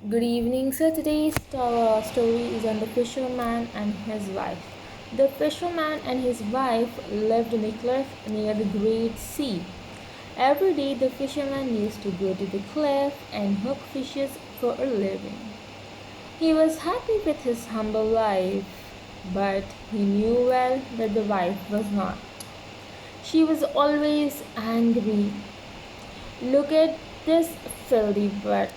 Good evening, sir. Today's story is on the fisherman and his wife. The fisherman and his wife lived in a cliff near the great sea. Every day, the fisherman used to go to the cliff and hook fishes for a living. He was happy with his humble life, but he knew well that the wife was not. She was always angry. Look at this filthy butt.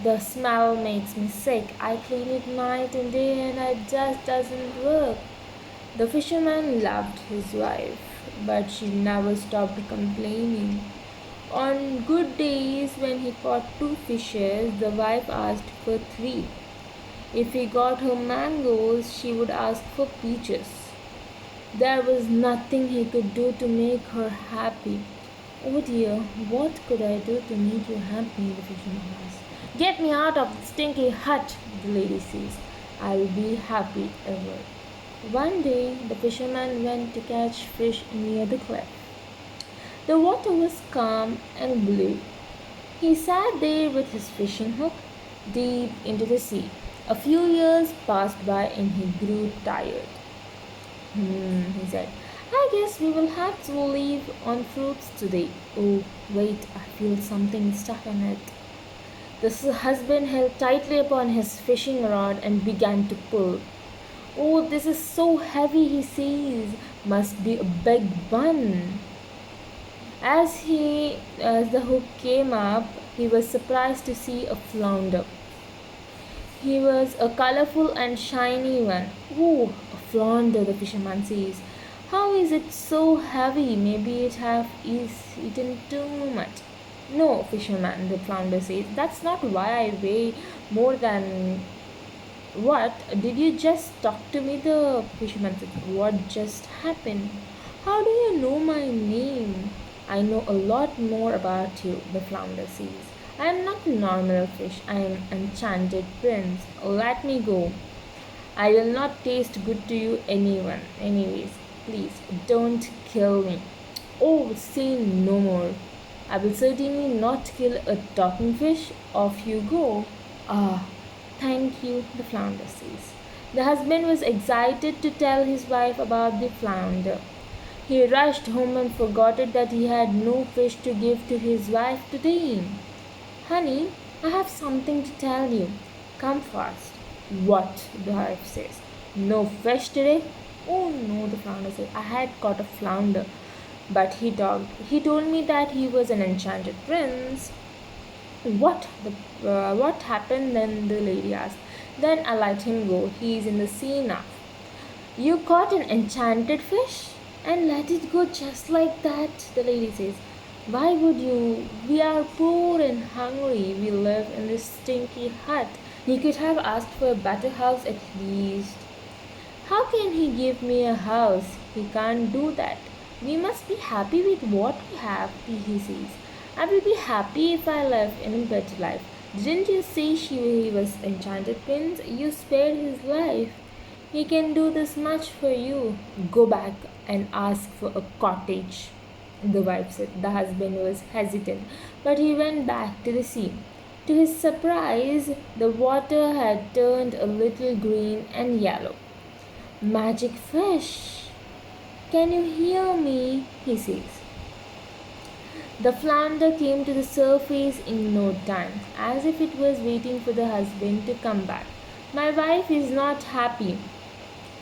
The smell makes me sick. I clean it night and day and it just doesn't work. The fisherman loved his wife, but she never stopped complaining. On good days, when he caught two fishes, the wife asked for three. If he got her mangoes, she would ask for peaches. There was nothing he could do to make her happy. Oh dear, what could I do to make you happy? The fisherman asked. Get me out of the stinky hut, the lady says. I will be happy ever. One day, the fisherman went to catch fish near the cliff. The water was calm and blue. He sat there with his fishing hook deep into the sea. A few years passed by and he grew tired. He said, I guess we will have to live on fruits today. Oh, wait, I feel something stuck in it. The husband held tightly upon his fishing rod and began to pull. Oh, this is so heavy, he says. Must be a big bun. As the hook came up, he was surprised to see a flounder. He was a colorful and shiny one. Oh, a flounder, the fisherman says. How is it so heavy? Maybe it have eaten too much. No, fisherman, the flounder says. That's not why I weigh more than what? Did you just talk to me? The fisherman said. What just happened? How do you know my name? I know a lot more about you, the flounder says. I am not a normal fish. I am enchanted prince. Let me go. I will not taste good to you anyone. Anyways, please don't kill me. Oh, say no more. I will certainly not kill a talking fish. Off you go. Ah, thank you, the flounder says. The husband was excited to tell his wife about the flounder. He rushed home and forgot that he had no fish to give to his wife today. Honey, I have something to tell you. Come fast. What? The wife says. No fish today? Oh no, the flounder said. I had caught a flounder, but he talked. He told me that he was an enchanted prince. What happened then? The lady asked. Then I let him go. He is in the sea now. You caught an enchanted fish and let it go just like that, the lady says. Why would you? We are poor and hungry. We live in this stinky hut. He could have asked for a better house at least. How can he give me a house? He can't do that. We must be happy with what we have, he says. I will be happy if I live in a better life. Didn't you say he was enchanted prince? You spared his life. He can do this much for you. Go back and ask for a cottage, the wife said. The husband was hesitant, but he went back to the sea. To his surprise, the water had turned a little green and yellow. Magic fish! Can you hear me? He says. The flounder came to the surface in no time, as if it was waiting for the husband to come back. My wife is not happy.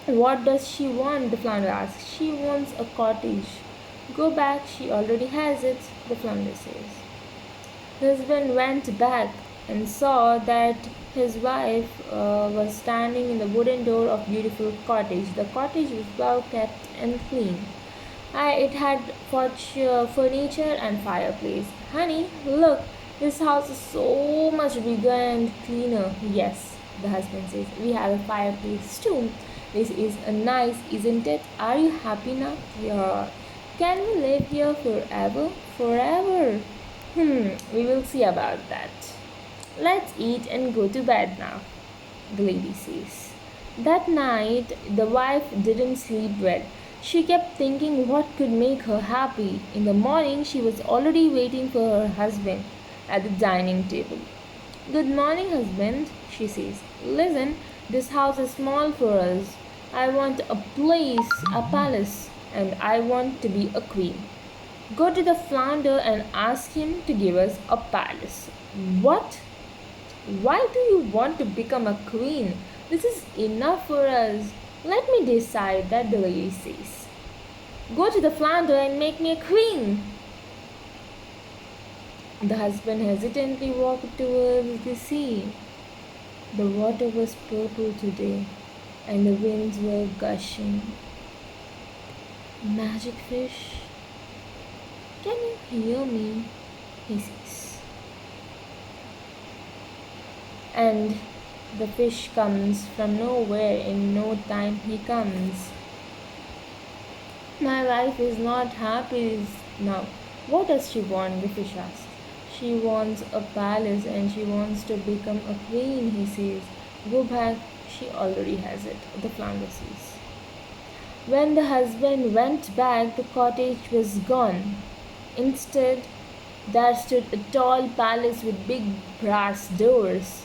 What does she want? The flounder asks. She wants a cottage. Go back, she already has it, the flounder says. The husband went back and saw that his wife was standing in the wooden door of beautiful cottage. The cottage was well kept and clean. It had furniture and fireplace. Honey, look, this house is so much bigger and cleaner. Yes, the husband says. We have a fireplace too. This is nice, isn't it? Are you happy now? Yeah. Can we live here forever? Forever? We will see about that. Let's eat and go to bed now, the lady says. That night, the wife didn't sleep well. She kept thinking what could make her happy. In the morning, she was already waiting for her husband at the dining table. Good morning, husband, she says. Listen, this house is small for us. I want a place, a palace, and I want to be a queen. Go to the flounder and ask him to give us a palace. What? Why do you want to become a queen? This is enough for us. Let me decide that, the lady says. Go to the flounder and make me a queen. The husband hesitantly walked towards the sea. The water was purple today, and the winds were gushing. Magic fish, can you hear me? He says. And the fish comes from nowhere. In no time he comes. My wife is not happy now. What does she want? The fish asks. She wants a palace and she wants to become a queen, he says. Go back, she already has it, the flounder says. When the husband went back, the cottage was gone. Instead, there stood a tall palace with big brass doors.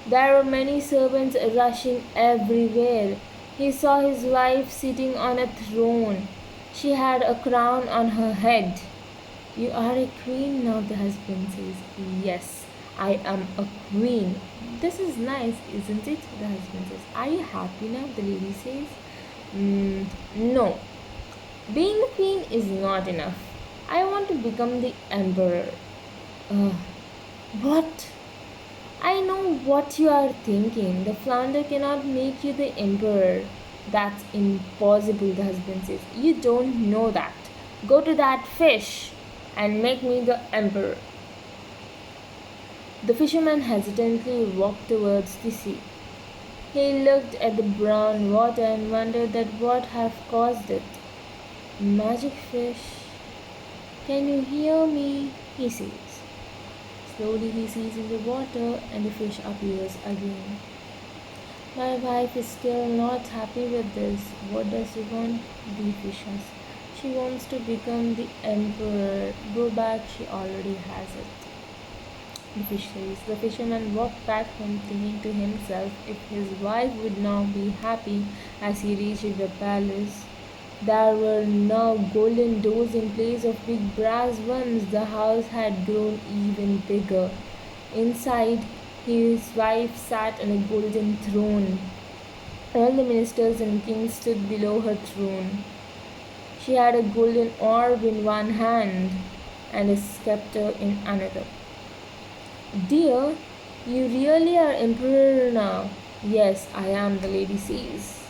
There were many servants rushing everywhere. He saw his wife sitting on a throne. She had a crown on her head. You are a queen now, the husband says. Yes, I am a queen. This is nice, isn't it? The husband says. Are you happy now? The lady says. No. Being a queen is not enough. I want to become the emperor. Uh, what? I know what you are thinking. The flounder cannot make you the emperor. That's impossible, the husband says. You don't know that. Go to that fish and make me the emperor. The fisherman hesitantly walked towards the sea. He looked at the brown water and wondered that what had caused it. Magic fish, can you hear me? He says. Slowly he sees in the water and the fish appears again. My wife is still not happy with this. What does she want? The fish asks. She wants to become the emperor. Go back, she already has it. The fish says. The fisherman walked back home thinking to himself if his wife would now be happy as he reached the palace. There were now golden doors in place of big brass ones. The house had grown even bigger. Inside, his wife sat on a golden throne. All the ministers and kings stood below her throne. She had a golden orb in one hand and a scepter in another. Dear, you really are emperor now. Yes, I am, the lady says.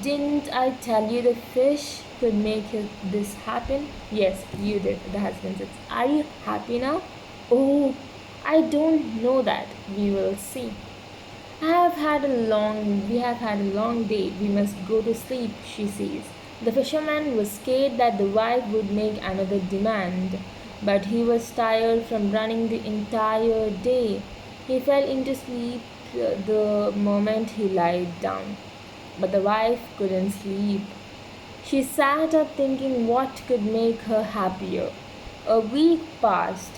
Didn't I tell you the fish could make this happen? Yes, you did, the husband says. Are you happy now? Oh, I don't know that. We will see. We have had a long day. We must go to sleep, she says. The fisherman was scared that the wife would make another demand, but he was tired from running the entire day. He fell into sleep the moment he lay down. But the wife couldn't sleep. She sat up thinking what could make her happier. A week passed.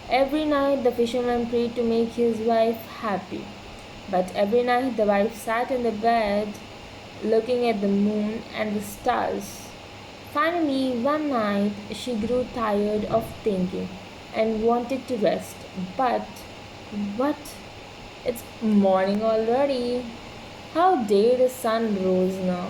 Every night the fisherman prayed to make his wife happy. But every night the wife sat in the bed looking at the moon and the stars. Finally, one night she grew tired of thinking and wanted to rest. But what? It's morning already. How dare the sun rose now?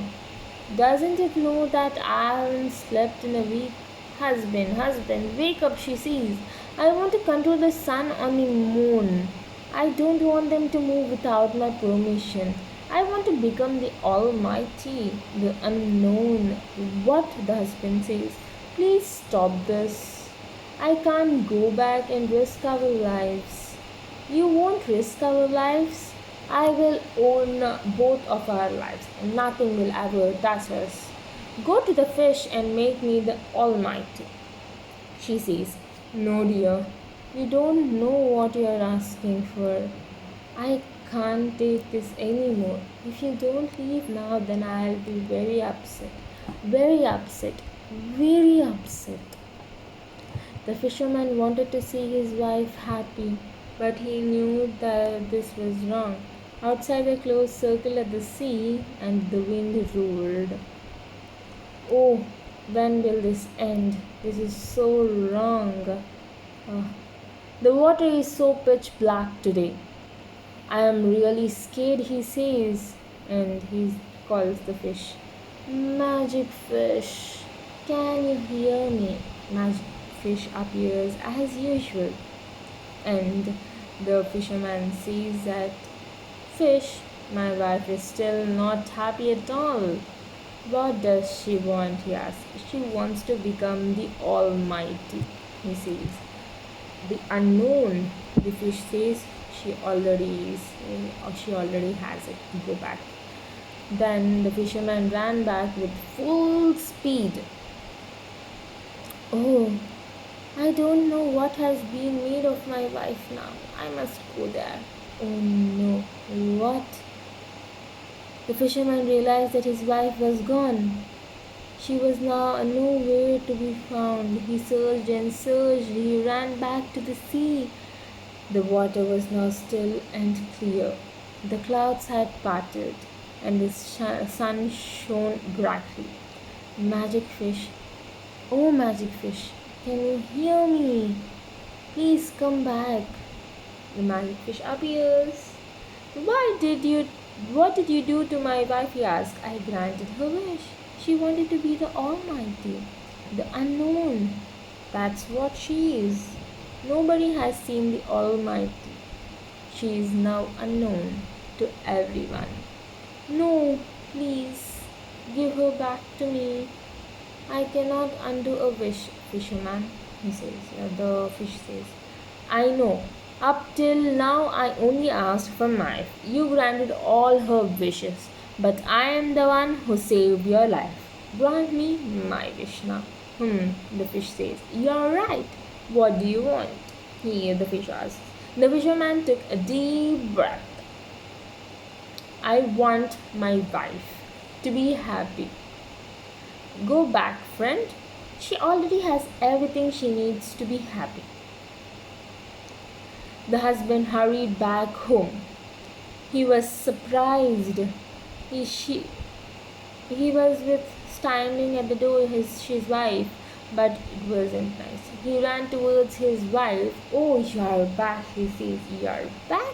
Doesn't it know that I haven't slept in a week? Husband, wake up, she says. I want to control the sun on the moon. I don't want them to move without my permission. I want to become the Almighty, the unknown. What? The husband says. Please stop this. I can't go back and risk our lives. You won't risk our lives? I will own both of our lives. Nothing will ever touch us. Go to the fish and make me the Almighty. She says, no, dear, you don't know what you are asking for. I can't take this anymore. If you don't leave now, then I'll be very upset. Very upset. Very upset. The fisherman wanted to see his wife happy. but he knew that this was wrong. Outside, the clouds circled at the sea, and the wind roared. Oh, when will this end? This is so wrong. Oh, the water is so pitch black today. I am really scared, he says, and he calls the fish. Magic fish, can you hear me? Magic fish appears as usual, and the fisherman sees that fish, my wife is still not happy at all. What does she want? He asks. She wants to become the Almighty, he says. The unknown, the fish says, she already is, or she already has it. Go back. Then the fisherman ran back with full speed. Oh, I don't know what has been made of my wife now. I must go there. Oh no, what? The fisherman realized that his wife was gone. She was now nowhere to be found. He searched and searched. He ran back to the sea. The water was now still and clear. The clouds had parted, and the sun shone brightly. Magic fish, oh magic fish, can you hear me? Please come back. The magic fish appears. Why did you what did you do to my wife? He asked. I granted her wish. She wanted to be the Almighty, the unknown. That's what she is. Nobody has seen the Almighty. She is now unknown to everyone. No, please, give her back to me. I cannot undo a wish, fisherman, he says. The fish says. I know. Up till now, I only asked for my wife. You granted all her wishes, but I am the one who saved your life. Grant me my wish now. The fish says. You're right. What do you want? The fish asks. The fisherman took a deep breath. I want my wife to be happy. Go back, friend. She already has everything she needs to be happy. The husband hurried back home. He was surprised. He was with standing at the door his wife, but it wasn't nice. He ran towards his wife. Oh, you're back, he says. You're back?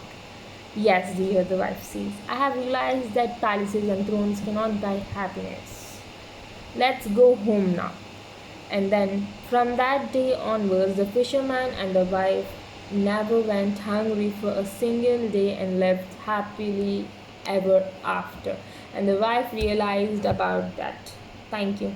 Yes, dear, the wife says. I have realized that palaces and thrones cannot buy happiness. Let's go home now. And then, from that day onwards, the fisherman and the wife never went hungry for a single day and lived happily ever after. And the wife realized about that. Thank you.